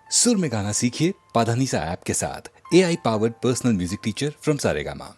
सुर में गाना सीखिए पाधानीसा ऐप के साथ। AI powered personal music teacher from Saregama.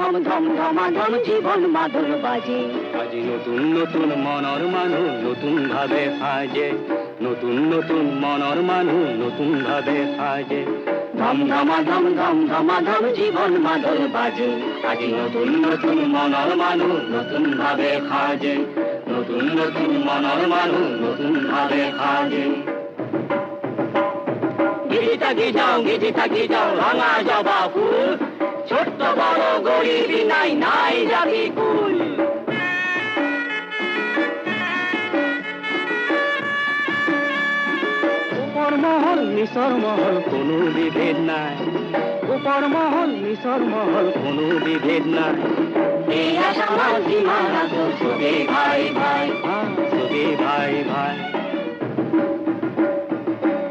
ধম ধম ধমাধম জীবন মাদল বাজে, আজি নতুন নতুন মনৰ মানুহ নতুন ভাৱে সাজে, নতুন নতুন মনৰ মানুহ নতুন ভাৱে সাজে। ধম ধমাধম ধম ধমাধম জীবন মাদল বাজে, আজি নতুন নতুন মনৰ মানুহ নতুন ভাৱে সাজে, নতুন নতুন মনৰ মানুহ নতুন ভাৱে সাজে। গিজি থাকি যাও ৰঙা জবা ফুল, ছোট্ট বড় গৰিবি নাই নাই জাতি কুল। উপৰ মহল নিচৰ মহল কোনো বিভেদ নাই, উপৰ মহল নিচৰ মহল কোনো বিভেদ নাই। এই আশার সীমানা তো সবে ভাই ভাই, সবে ভাই ভাই।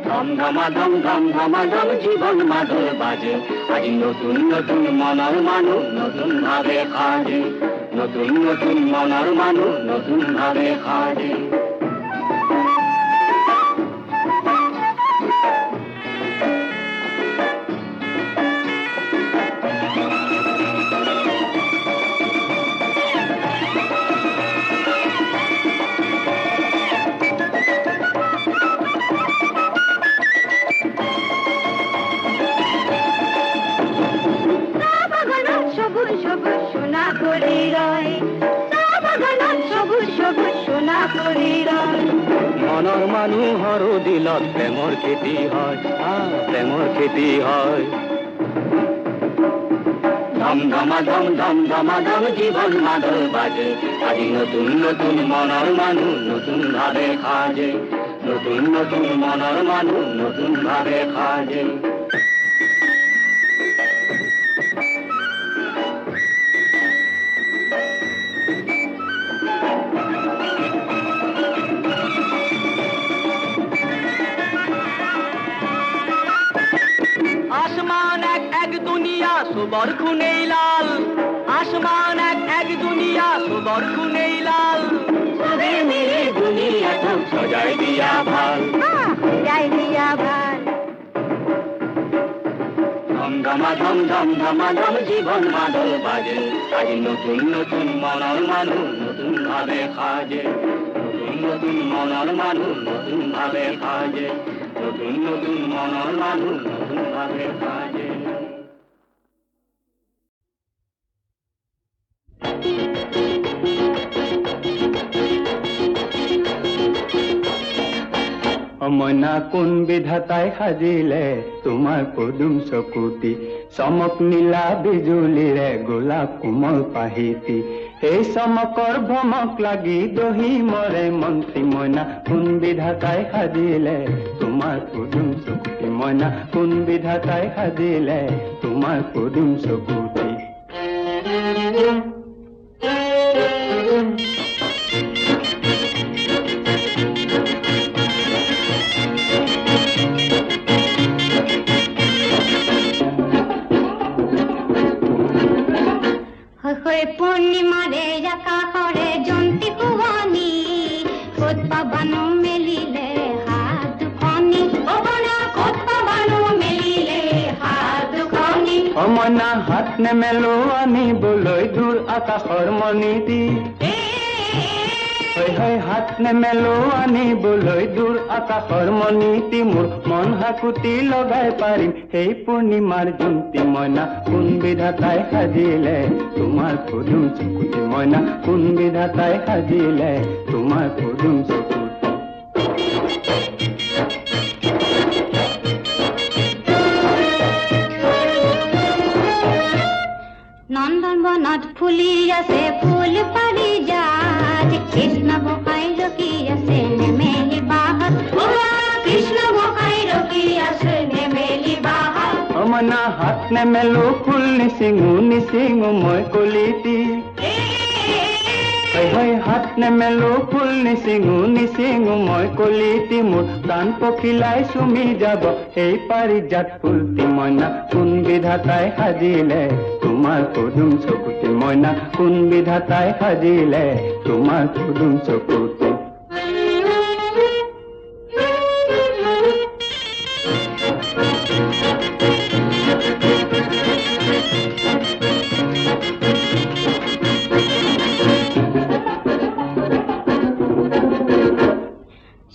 ধম ধমাধম জীবন মাদল বাজে, আজি নতুন নতুন মনৰ মানুহ নতুন ভাৱে সাজে, নতুন নতুন মনৰ মানুহ নতুন ভাৱে সাজে। মনৰ মানুহৰ দিলত প্ৰেমৰ খেতি হয়, প্ৰেমৰ খেতি হয়। ধম ধমাধম জীবন মাদল বাজে, আজি নতুন নতুন মনৰ মানুহ নতুন ভাৱে সাজে, নতুন নতুন মনৰ মানুহ নতুন ভাৱে সাজে। আসমান এক দুনিয়া সুবর খুনেই লাল, আসমান এক দুনিয়া সুবর খুনেই লাল। সবে মিলে দুনিয়া তো সজাই দিয়া ভাল, সজাই দিয়া ভাল। ধম ধমাধম জীবন মাদল বাজে, আজি নতুন নতুন মনৰ মানুহ নতুন ভাৱে সাজে, নতুন নতুন মনৰ মানুহ নতুন ভাৱে সাজে, নতুন নতুন মনৰ মানুহ নতুন ভাৱে সাজে। মইনা কোন বিধাতাই সাজিলে তোমাৰ পদুম চকুতি, চমক নীলা বিজুলীৰে গোলাপ কোমল পাহিতি, সেই চমকৰ ভমক লাগি দহি মৰে মন্ত্ৰী। মইনা কোন বিধাতাই সাজিলে তোমাৰ পদুম চকুতি, মইনা কোন বিধাতাই সাজিলে তোমাৰ পদুম চকুতি। পূর্ণিমারে আকাশরে জন্তি কুয়ানি, ক'ত পাবানো মেলিলে হাত দুখনি, ক'ত পাবানো মেলিলে হাত দুখনি। মইনা হাত নেমেলো আনিবলৈ দূৰ আকাশৰ মণিটি, হয় হাত নেমেলো আনিবলৈ দূৰ আকাশৰ মণিটি, মোৰ মন হাকুতি লগাই পাৰিম সেই পূৰ্ণিমাৰ জন্তি। মইনা কোন বিধাতাই সাজিলে তোমাৰ পদুম চকুতি, মইনা কোন বিধাতাই সাজিলে তোমাৰ পদুম চকুতি। নন্দন বনত ফুলি আছে ফুল পাৰিজাত, কৃষ্ণ গোসাঁই ৰখি আছে নেমেলি বাহত, কৃষ্ণ গোসাঁই ৰখি ফুলি আছে নেমেলি বাহাৰ মইনা হাত নেমেলো ফুল নিচিঙো মই কলিতি হয় হাত নেমেলো ফুল নিচিঙো মই কলিতি মোৰ প্ৰাণ পখিলাই চুমি যাব সেই পাৰিজাত ফুলটি মইনা কোন বিধাতাই সাজিলে তোমাৰ পদুম চকুতি মইনা কোন বিধাতাই সাজিলে তোমাৰ পদুম চকুতি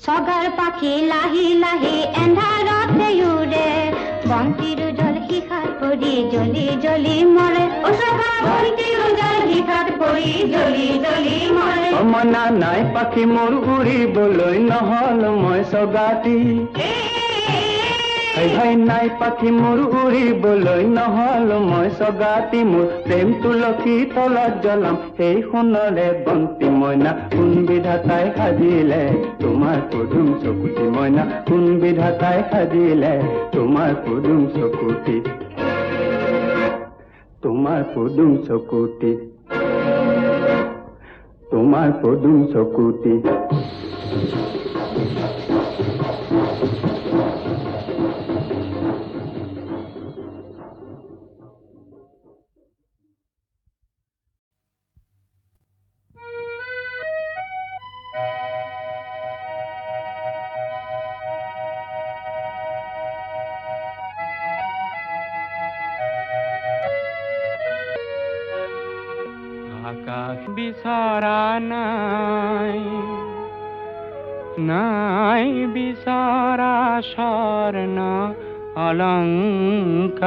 সগাৰ পাখি লাহি লাহি এন্ধাৰতে উৰে বন্তিৰ জল শিখাত পৰি জ্বলি জ্বলি মৰে বন্তিৰ জল শিখাত পৰি জ্বলি জ্বলি মৰে মইনা নাই পাখি মোৰ উৰিবলৈ নহল মই সগাতি হয় নাই পাখি মোৰ উৰিবলৈ নহল মই সগাতি মোৰ প্ৰেম তুলসী তলত জ্বলাম সেই সোণৰে বন্তি মইনা কোন বিধাতাই সাজিলে তোমাৰ পদুম চকুতি মইনা কোন বিধাতাই সাজিলে তোমাৰ পদুম চকুতি তোমাৰ পদুম চকুতি তোমাৰ পদুম চকুতি আকাশ বিচৰা নাই নাই বিচৰা স্বৰ্ণ অলংকাৰ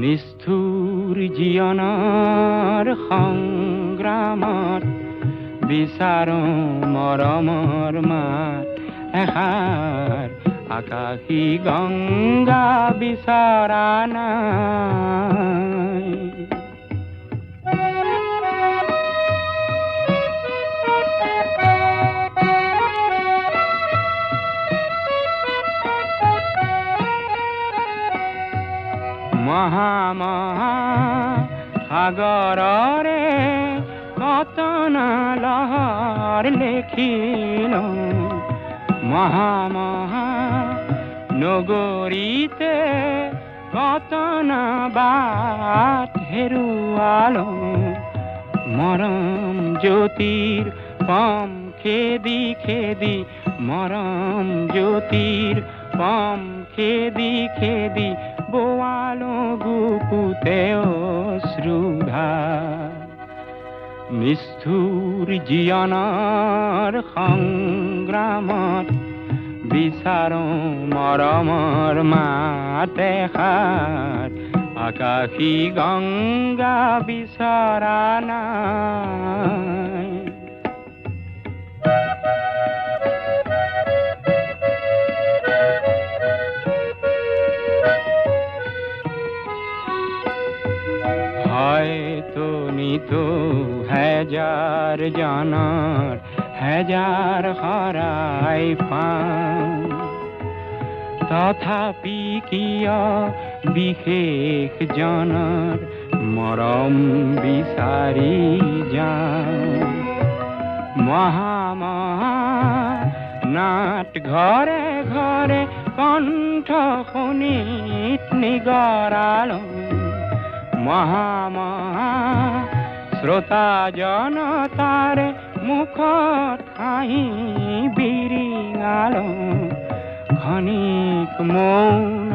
নিষ্ঠুৰ জীৱনৰ সংগ্ৰামত বিচাৰো মৰমৰ মাত এষাৰ আকাশী গংগা বিচৰা নাই মহা মহা সাগৰৰে কতন লহৰ লেখিল মহা মহা নগৰীতে কতন বাট হেৰুৱালো মৰম জ্যোতিৰ পম খেদি খেদি মৰম জ্যোতিৰ পম খেদি খেদি বোৱালো বুকুতে অশ্ৰুধাৰ নিষ্ঠুৰ জীৱনৰ সংগ্ৰামত বিচাৰো মৰমৰ মাত এষাৰ আকাশী গংগা বিচৰা নাই হয়তো নিতো হাজাৰ জনৰ হাজাৰ হৰাই পাওঁ তথাপি কিয় বিশেষ জনৰ মৰম বিচাৰি যাওঁ মহা মহা নাট ঘৰে ঘৰে কণ্ঠ শুনিত নিগৰালো মহা মহা শ্ৰোতা জনতাৰে মুখত হাঁহি বিৰিঙালো ক্ষণিক মৌন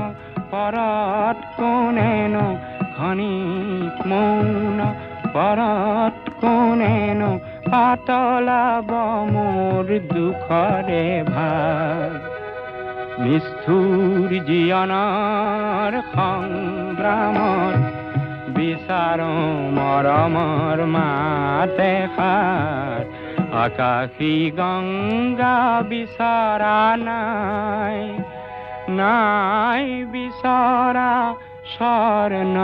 পৰত কোনেনো ক্ষণিক মৌন পৰত কোনেনো পাতলাব মোৰ দুখৰে ভাগ নিষ্ঠুৰ জীৱনৰ সংগ্ৰামত বিচাৰো মৰমৰ মাত এষাৰ আকাশী গংগা বিচৰা নাই নাই বিচৰা স্বৰ্ণ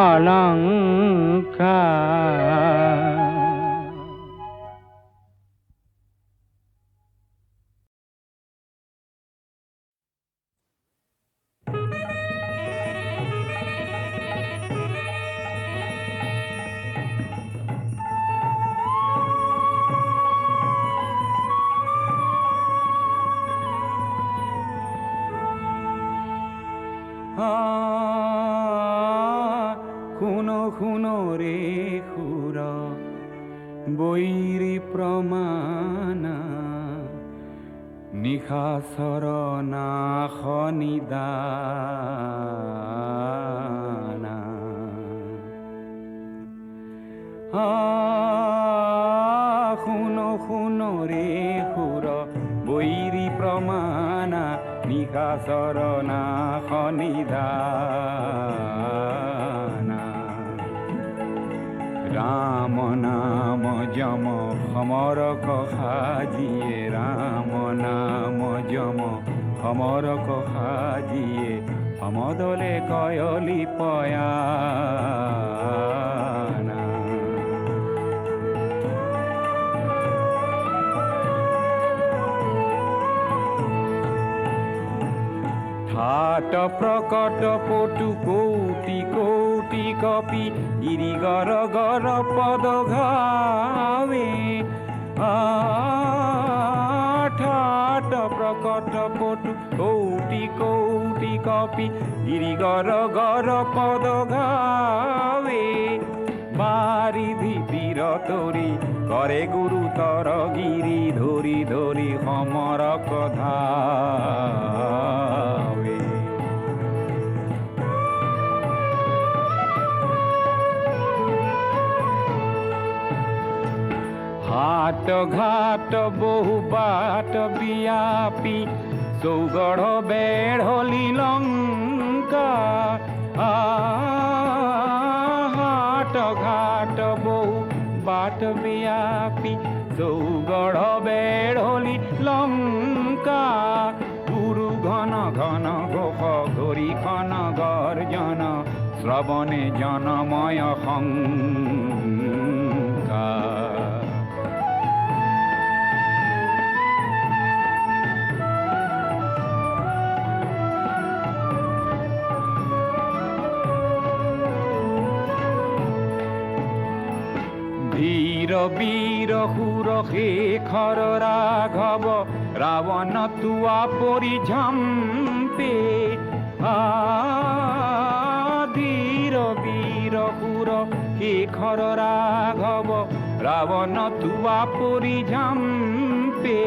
অলংকাৰ শুনো শুনো ৰে সুৰ বৈৰী প্ৰমাণা নিশাচৰ নাশ নিদানা শুনো শুনো ৰে সুৰ বৈৰী প্ৰমাণা নিশাচৰ নাশ নিদানা ৰাম নাম যম সমৰক সাজিয়ে ৰাম নাম যম সমৰক সাজিয়ে সমদলে কয়লি পয়ানা ঠাট প্ৰকট পটু কৌটি কৌটি কপি গিৰি গৰ গৰ পদ ঘাৱে ঠাট প্ৰকট পটু কৌটি কৌটি কপি গিৰি গৰ গৰ পদ ঘাৱে বাৰিধি তীৰ তৰি কৰে গুৰুতৰ গিৰি ধৰি ধৰি সমৰক ধাৱে হাট ঘাট বহু বাট বিয়াপি চৌগড় বেঢ়লি লংকা হাট ঘাট বহু বাট বিয়াপি চৌগড় বেঢ়লি লংকা গুরু ঘন ঘন ঘোষ ঘড়িখন গর্জন শ্রবণে জনময় শঙ্কা বীর বীর সুর শেখর রাঘব রাবণ তুয়া পরিঝম্পে ধীর বীর সুর শেখর রাঘব রাবণ তুয়া পরিঝম্পে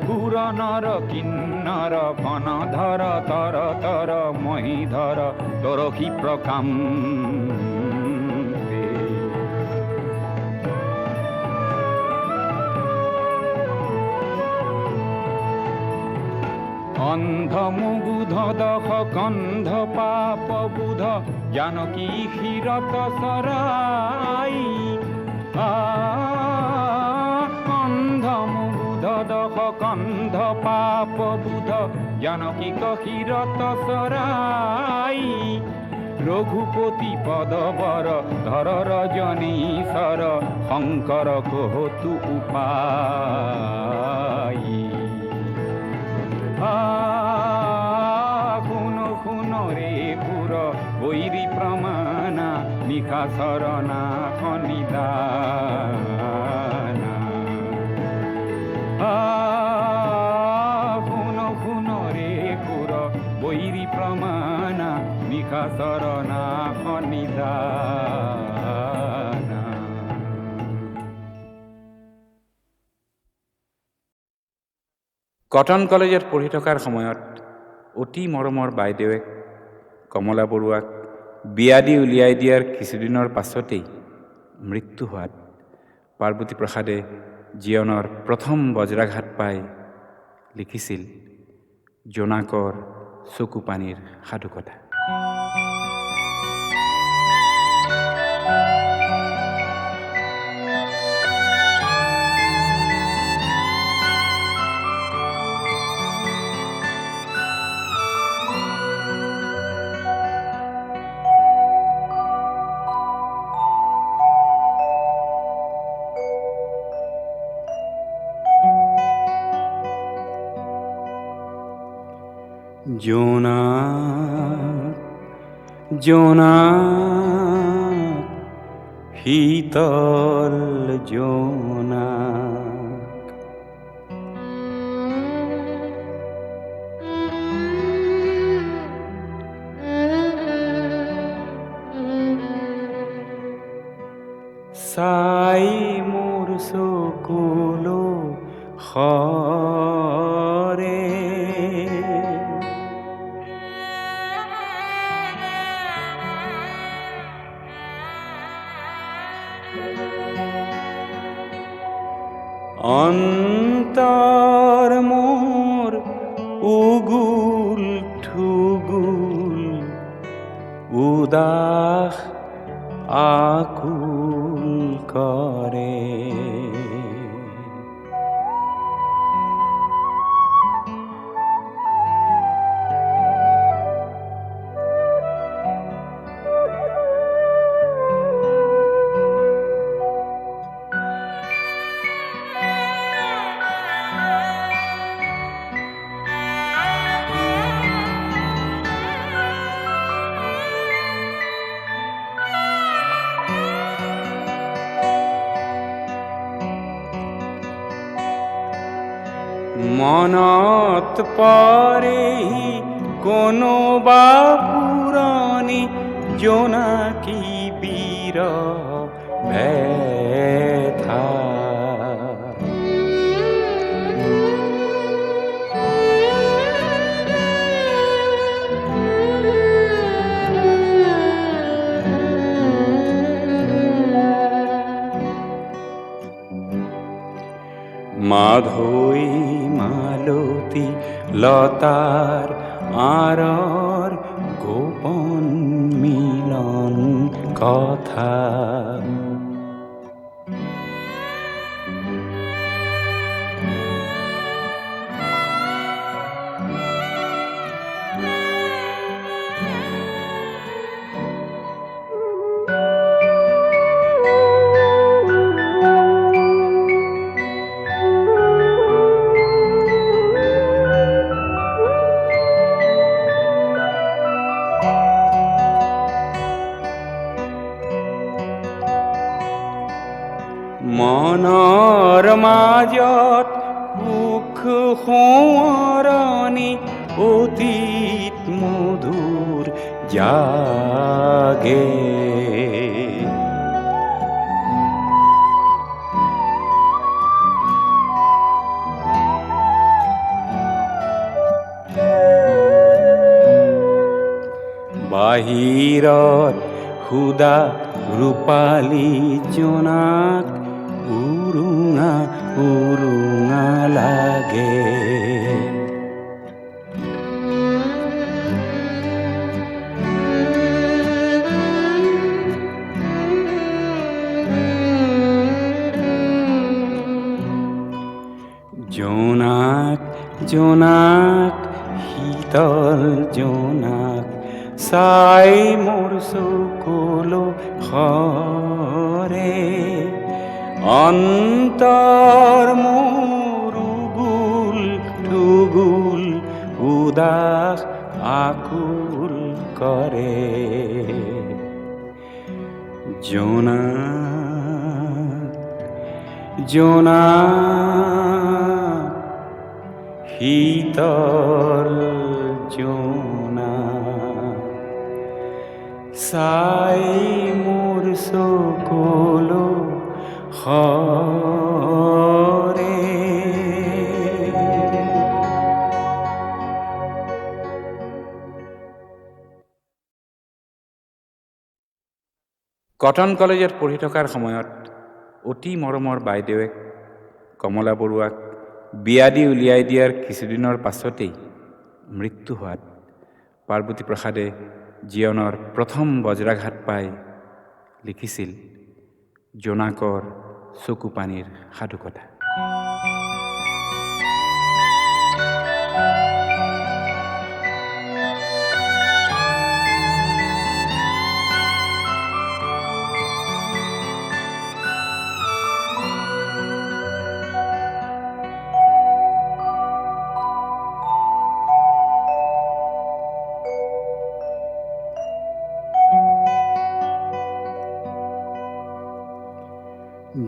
সুর নর কিন্নর বনধর তর তর মহিধর তোর কি প্রকাম অন্ধ মুগুধ দখ কন্ধ পাপ বুধ জানকী ক্ষীরত সরাই অন্ধ মুগুধ দখ কন্ধ পাপ বুধ জানকী ক্ষীরত সরাই রঘুপতি পদবর ধর রজনীশ্বর শঙ্কর কহতু উপায় শুনো শুনো রে সুর বৈৰী প্ৰমাণা নিশাচৰ নাশ নিদানা শুনো শুনো ৰে সুৰ বৈৰী প্ৰমাণা নিশাচৰ নাশ নিদানা কটন কলেজত পঢ়ি থকাৰ সময়ত অতি মৰমৰ বাইদেৱে কমলা বৰুৱাক বিয়া দি উলিয়াই দিয়াৰ কিছুদিনৰ পাছতেই মৃত্যু হোৱাত পাৰ্বতী প্ৰসাদে জীৱনৰ প্ৰথম বজ্ৰাঘাত পাই লিখিছিল জোনাকৰ চকু পানীৰ সাধুকথা। জোনাক জোনাক শীতল জোনাক চাই মোৰ চকুলো সৰে অন্তৰ মোৰ উগুল ঠুগুল উদাস আকুল কৰে মনত পৰেহি কোনোবা পুৰণি জোনাকী বীৰ ভেথা মাধৈ মালতী লতাৰ আঁৰৰ গোপন মিলন কথা মনৰ মাজত সুখ সোঁৱৰণি অতীত মধুৰ জাগে বাহিৰত সুদা ৰূপালী জোনাক উৰুঙা উৰুঙা লাগে জোনাক জোনাক শীতল জোনাক চাই মোৰ চকুলো সৰে অন্তৰ মোৰ উগুল ঠুগুল উদাস আকুল কৰে জোনাক জোনাক শীতল জোনাক চাই মোৰ চকুলো সৰে কটন কলেজত পঢ়ি থকাৰ সময়ত অতি মৰমৰ বাইদেৱে কমলা বৰুৱাক বিয়া দি উলিয়াই দিয়াৰ কিছুদিনৰ পাছতেই মৃত্যু হোৱাত পাৰ্বতী প্ৰসাদে জীৱনৰ প্ৰথম বজ্ৰাঘাত পাই লিখিছিল জোনাকৰ চকু পানীৰ সাধুকথা।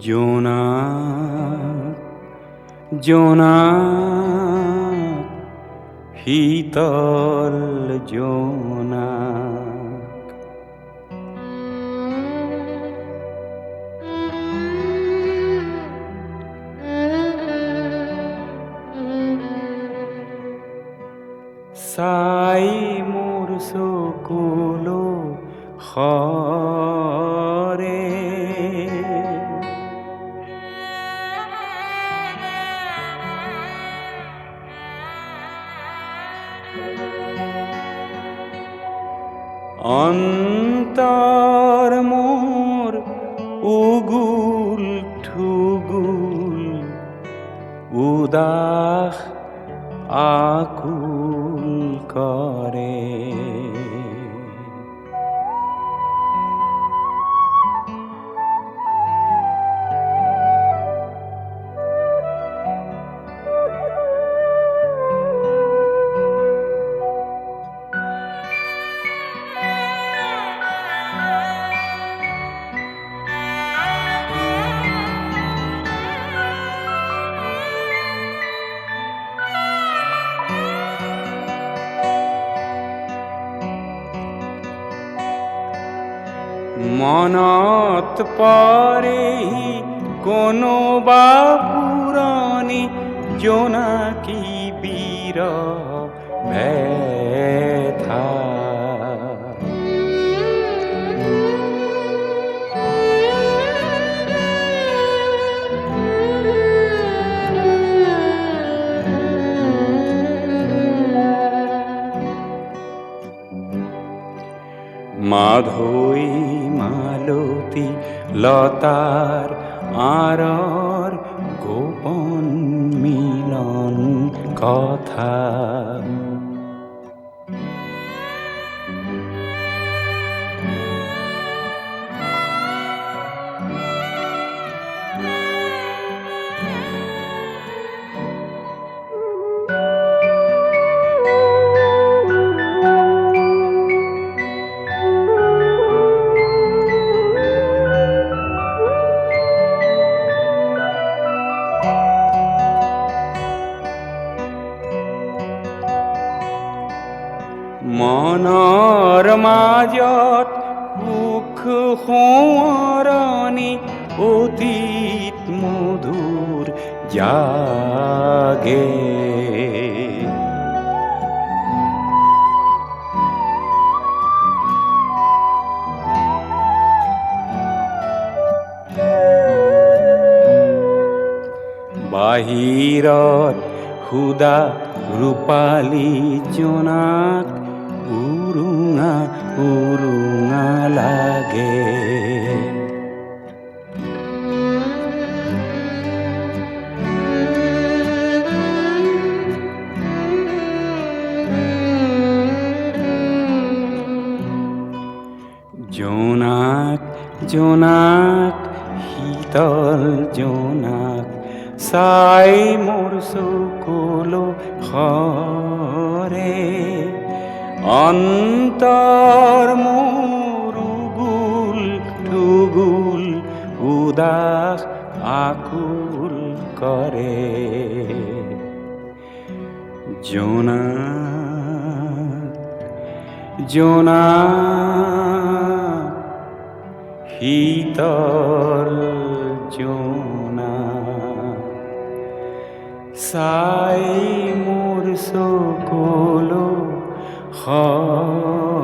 জোনাক জোনাক শীতল জোনাক চাই মোৰ চকুলো সৰে অন্তৰ মোৰ উগুল ঠুগুল উদাস আকুল কৰে মনত পৰে কোনোবা পুৰণি জোনাকী বীৰ ভেথা মাধৈ মালতী লতাৰ আঁৰৰ গোপন মিলন কথা মনৰ মাজত সুখ সোঁৱৰণি অতীত মধুৰ জাগে বাহিৰত সুদা ৰূপালী জোনাক উৰুঙা উৰুঙা লাগে জোনাক জোনাক শীতল জোনাক চাই মোৰ চকুলো সৰে অন্তৰ মোৰ উগুল ঠুগুল উদাস আকুল কৰে জোনাক জোনাক শীতল জোনাক চাই মোৰ চকুলো সৰে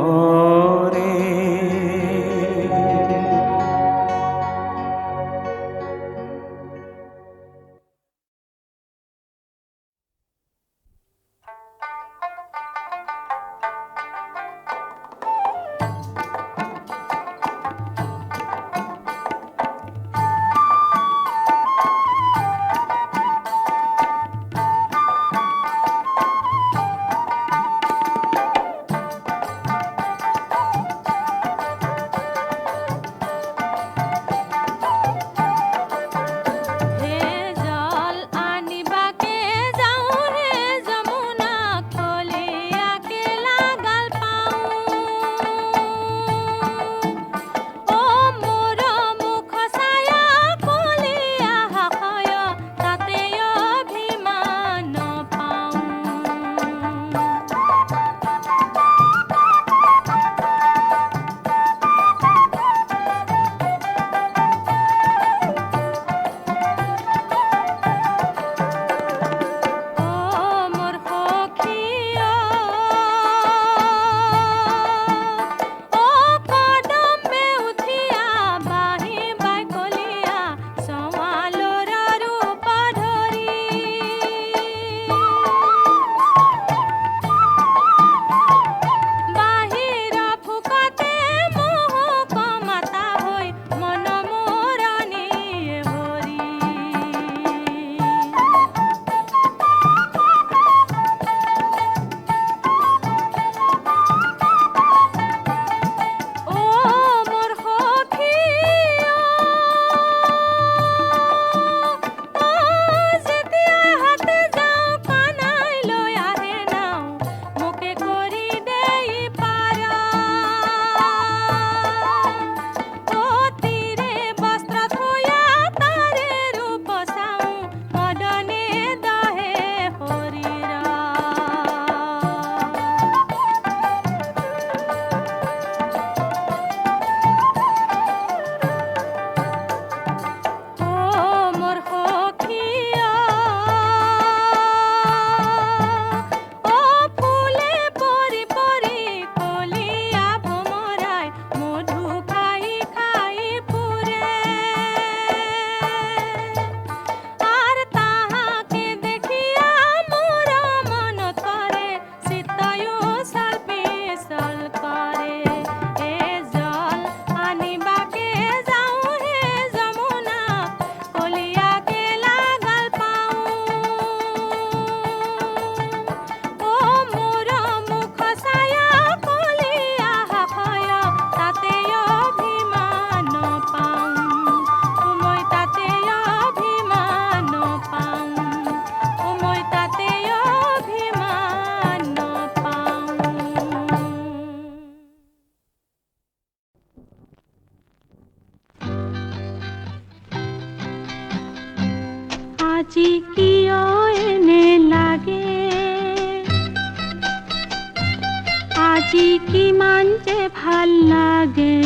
আজি কিমান যে ভাল লাগে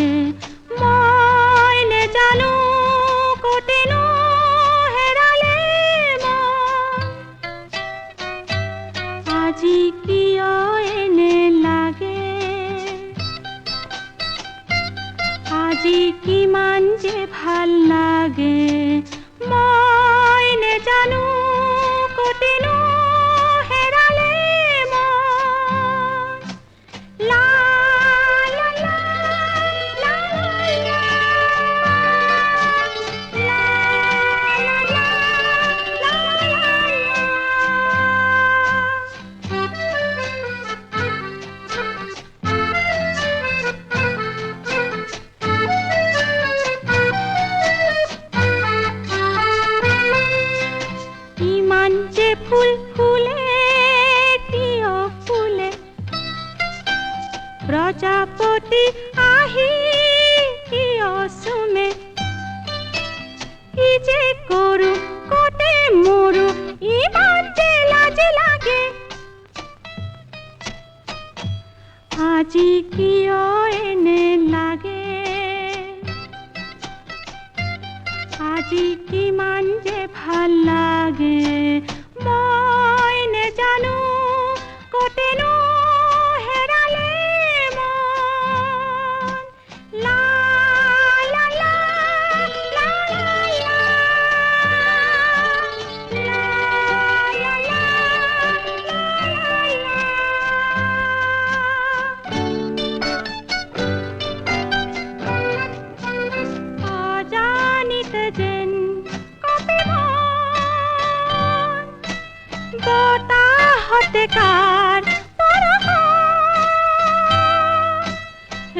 মই নেজানো কতেনো হেৰালে মন। আজি কিয় এনে লাগে আজি কিমান যে ভাল লাগে মই নেজানো কতেনো হেৰালে মন। লা লা লা লা লা লা লা লা ইমান যে ফুল ফুলে কিয় ফুলে প্ৰজাপতি আহি কিয় চুমে কি যে কৰো কতে মৰো ইমান যে লাজ লাগে আজি কিয় এনে লাগে আজি কিমান যে ভাল লাগে মই নেজানো কতেনো হেৰালে মন। লা লা লা লা লা লা লা লা লা অজানিতে যেন কপি মন বতাহতে কাৰ পৰশ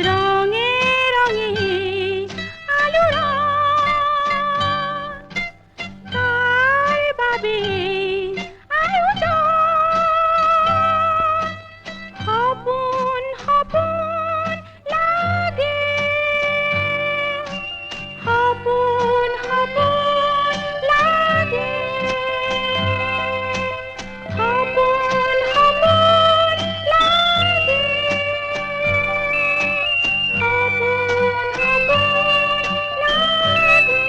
ৰঙে ৰঙে আলোড়ন কাৰ বাবে আয়োজন সপোন সপোন লাগে সপোন সপোন লাগে সপোন সপোন লাগে সপোন সপোন লাগে।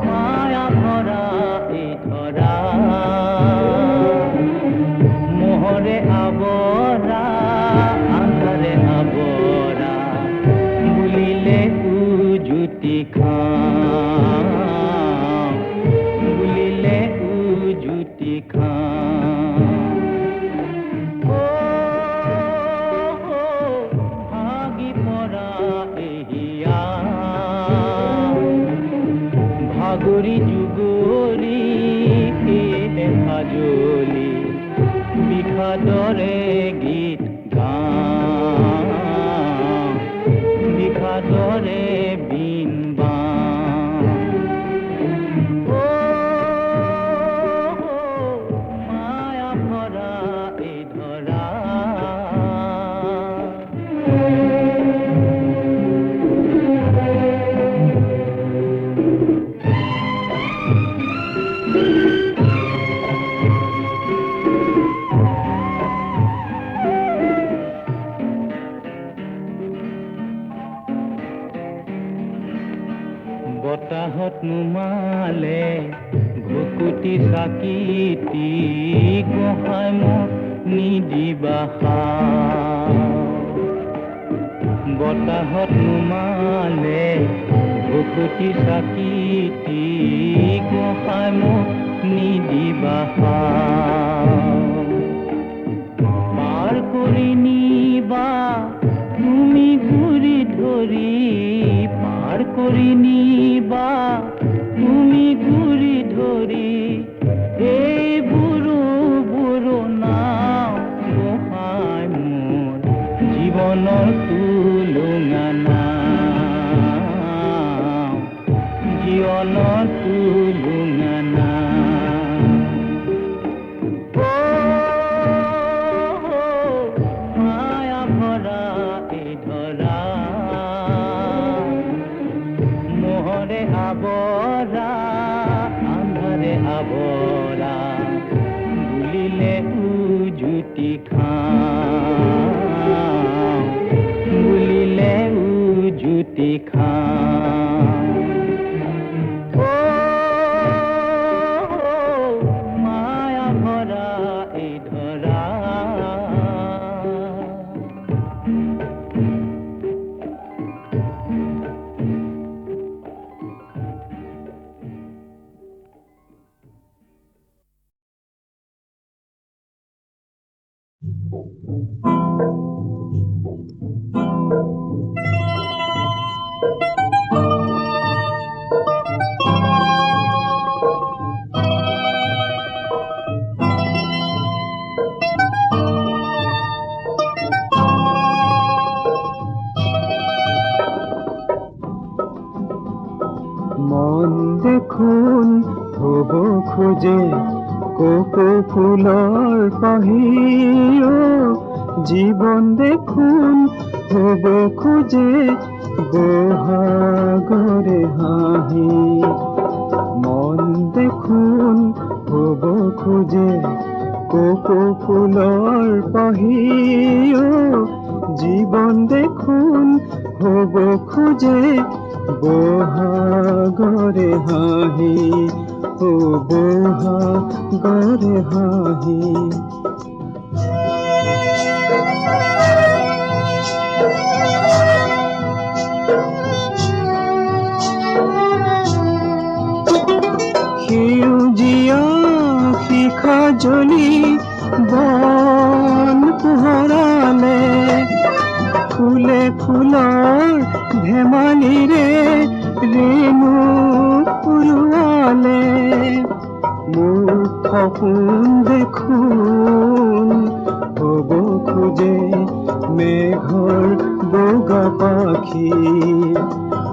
মায়া ভরা এই ধরা মোহরে আবরা আন্ধারে আবরা বুলিলে উজুতি খাম বুলিলে উজুতি খাম। ভাগি পৰা এহিয়া ভাগৰি যুগৰি সাজলি বিষাদৰে গীত গাম বিষাদৰে বিন বাম। মায়া ভৰা এই ধৰা বতাহত নুমালে ভুকুটি চাকিটি গোহাই মোক নিদিবা বতাহত নুমালে ভুকুটি চাকিটি গোহাই মোক নিদিবা পাৰ কৰি নিবা তুমি ঘূৰি ধৰি পাৰ কৰি নিবা তুমি ঘূৰি ধৰি জীৱনৰ তুলনা নাই। মায়া ভৰা এই ধৰা মোহৰে আৱৰা আন্ধাৰে আৱৰা বুলিলে উজুতি খাওঁ বুলিলে উজুতি খাওঁ। মায়া ভৰা এই ধৰা মন দেখোন হব খোজে কোকো ফুলৰ পাহিও জীৱন দেখোন হব খোজে বহাগৰে হাঁহি। মন দেখোন হব খোজে কোকো ফুলৰ পাহিও জীৱন দেখোন হব খোজে বহাগৰে হাঁহি ও বহাগৰে হাঁহি। সেউজীয়া শিখা জ্বলি বন পোহৰালে ফুলে ফুলৰ ধেমালিৰে ৰেণু উৰুৱালে মোৰ সপোন দেখোন হব খোজে মেঘৰ বগা পাখি।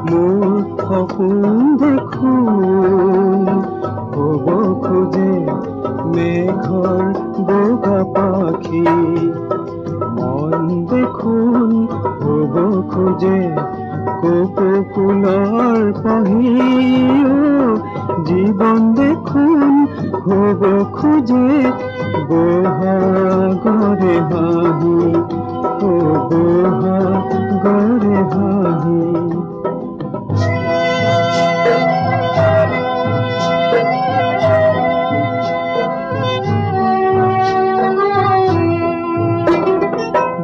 মোৰ সপোন দেখোন হব খোজে মেঘৰ বগা পাখি। মন দেখোন হব খোজে কোকো ফুলৰ পাহিও জীৱন দেখোন হব খোজে বহাগৰে হাঁহি ও বহাগৰে হাঁহি।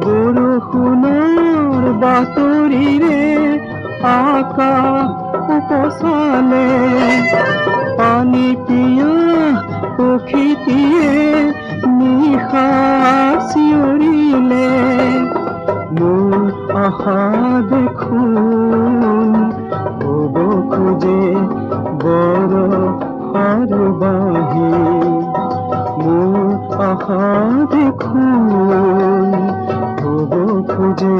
বৰষুণৰ বাতৰিৰে আকাশ উপচালে পানী পিয়া পক্ষীটিয়ে নিশা চিঞৰিলে মোৰ আশা দেখোন হব খোজে বৰষাৰ বাঁহী। মোৰ আশা দেখোন হব খোজে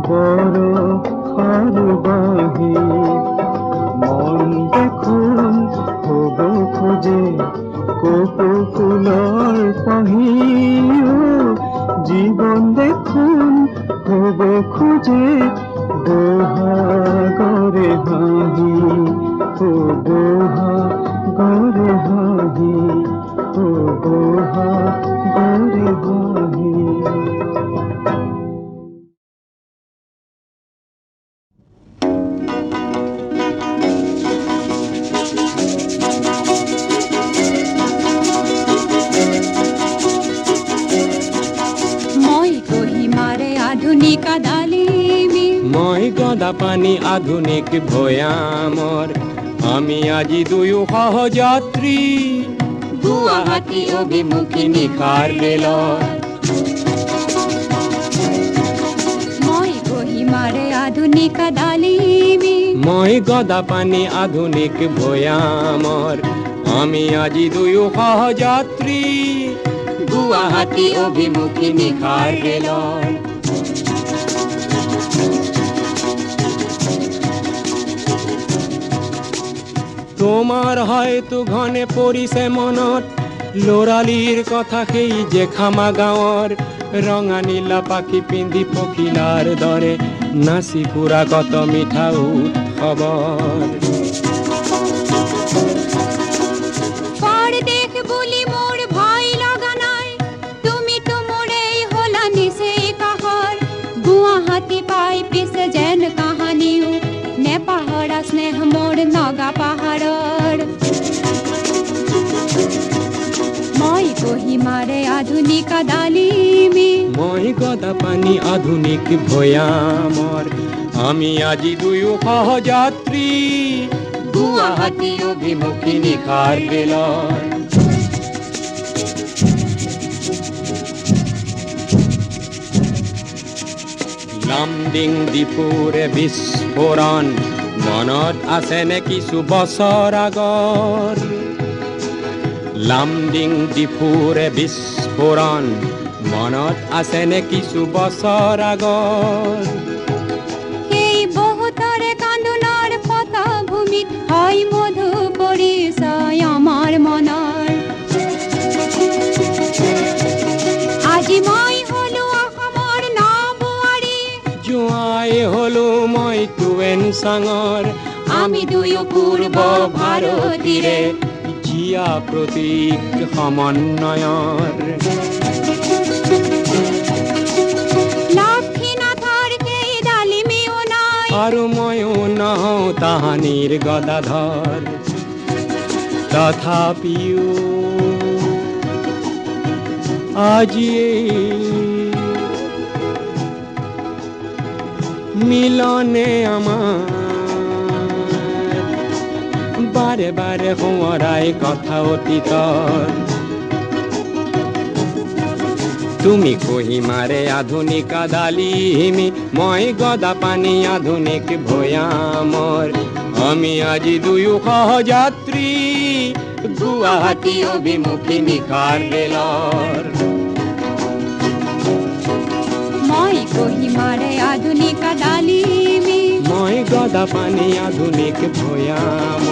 বৰষাৰ বাঁহী। মন দেখোন হব খোজে কোকো ফুলৰ পাহিও জীৱন দেখোন হব খোজে বহাগৰে হাঁহি ও বহাগৰে হাঁহি ও বহাগৰে হাঁহি। মই গদা পানী আধুনিক ভৈয়ামৰ আমি আজি দুয়ো সহযাত্ৰী গুৱাহাটী অভিমুখী নিশাৰ ৰেলত। মই কহিমাৰে আধুনিক ডালিমী মই গদা পানী আধুনিক ভৈয়ামৰ আমি আজি দুয়ো সহযাত্ৰী গুৱাহাটী অভিমুখী নিশাৰ ৰেলত। তোমাৰ হয়তো ঘনে পৰিছে মনত ল'ৰালিৰ কথা সেই জেখামা গাঁৱৰ ৰঙা নীলা পাখি পিন্ধি পখিলাৰ দৰে নাচি ফুৰা কত মিঠা উৎসৱৰ পৰদেশ বুলি মোৰ ভয় লগা নাই তুমিতো মোৰেই হলা নিচেই কাষৰ গুৱাহাটী পাই পিছে যেন কাহানিও নেপাহৰা স্নেহ মোৰ নগা পাহাৰৰ মই কহিমাৰে আধুনিক ডালিমী মই গদাপানী আধুনিক ভৈয়ামৰ আমি আজি দুয়ো সহযাত্ৰী গুৱাহাটী অভিমুখী নিশাৰ ৰেলৰ লামডিং ডিপুৰে বিস্ফোৰণ মনত আছেনে কিছু বছৰ আগৰ লামডিং ডিপুৰে বিস্ফোৰণ মনত আছেনে কিছু বছৰ আগৰ সেই বহুতৰে কান্দোনৰ পটভূমিত হয় মধু পৰিচয় আমাৰ মনৰ আজি মই হলো অসমৰ নবোৱাৰী জোঁৱাই হলো মই টুৱেন চাঙৰ আমি দুয়ো পূৰ্ব ভাৰতীৰে জিয়া প্ৰতীক সমন্বয়ৰ লক্ষ্মীনাথৰ সেই ডালিমিও নাই আৰু ময়ো নহওঁ তাহানিৰ গদাধৰ তথাপিও আজিয়ে মিলনে আমাৰ বাৰে বাৰে সোঁৱৰাই কথা অতীতৰ তুমি কহিমাৰে আধুনিক ডালিমী মই গদাপানী আধুনিক ভৈয়ামৰ আমি আজি দুয়ো সহযাত্ৰী গুৱাহাটী অভিমুখী নিশাৰ ৰেলৰ মই কহিমাৰে আধুনিক ডালিমী মই গদাপানী আধুনিক ভৈয়াম